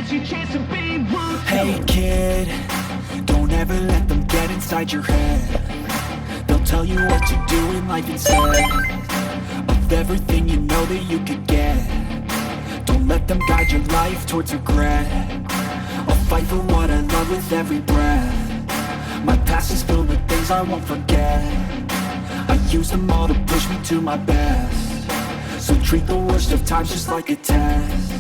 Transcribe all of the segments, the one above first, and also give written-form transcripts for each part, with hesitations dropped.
is your chance to be ruthless. Hey kid, don't ever let them get inside your head. They'll tell you what to do in life instead of everything you know that you could get. Don't let them guide your life towards regret. I'll fight for what I love with every breath. My past is filled with things I won't forget. I use them all to push me to my best. So treat the worst of times just like a test.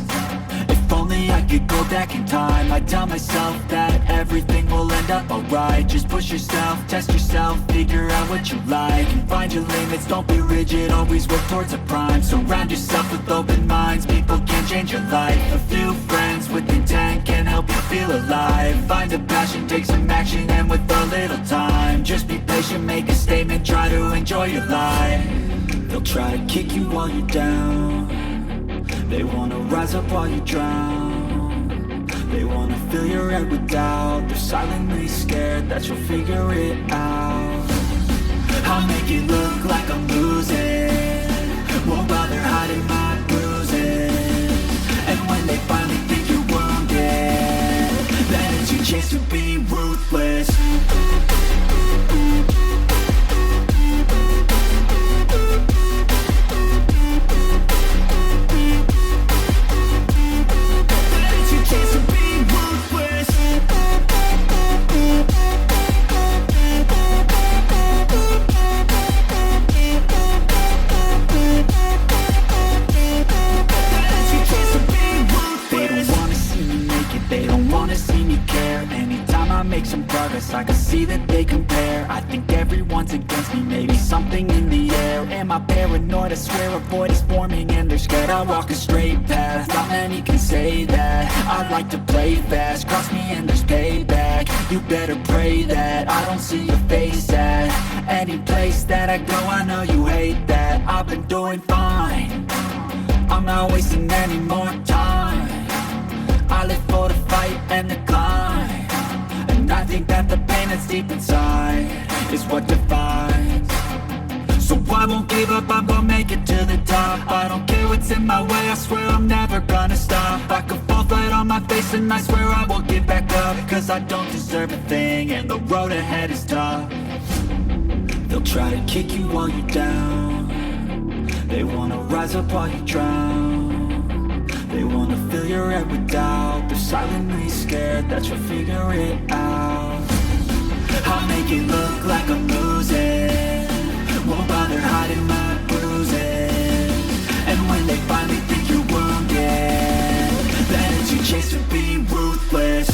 If only I could go back in time, I'd tell myself that everything will end up alright. Just push yourself, test yourself, figure out what you like, and find your limits, don't be rigid, always work towards a prime. Surround yourself with open minds, people can change your life. A few friends with intent can help you feel alive. Find a passion, take some action, and with a little time, just be patient, make a statement, try to enjoy your life. They'll try to kick you while you're down. They wanna rise up while you drown. They wanna fill your head with doubt. They're silently scared that you'll figure it out. I'll make it look like I'm losing, won't bother hiding my bruises. And when they finally think you're wounded, then it's your chance to be ruthless. I can see that they compare. I think everyone's against me, maybe something in the air. Am I paranoid? I swear a void is forming and they're scared. I walk a straight path, not many can say that. I like to play fast, cross me and there's payback. You better pray that I don't see your face at any place that I go. I know you hate that. I've been doing fine, I'm not wasting any more time. I live for the fight and the climb, and I think that the pain that's deep inside is what defines. So I won't give up, I'm gonna make it to the top. I don't care what's in my way, I swear I'm never gonna stop. I could fall flat on my face and I swear I won't get back up, cause I don't deserve a thing and the road ahead is tough. They'll try to kick you while you're down. They wanna rise up while you drown. They wanna fill your head with doubt. They're silently scared that you'll figure it out. I'll make it look like I'm losing, won't bother hiding my bruises. And when they finally think you're wounded, then it's your chance to be ruthless.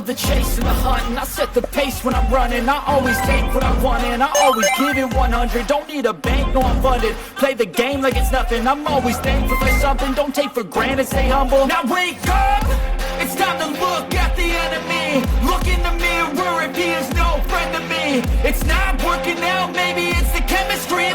love the chase and the hunt, and I set the pace when I'm running. I always take what I want and I always give it 100. Don't need a bank, no I'm funded. Play the game like it's nothing. I'm always thankful for something. Don't take for granted, stay humble. Now wake up, it's time to look at the enemy. Look in the mirror if he is no friend to me. It's not working out, maybe it's the chemistry.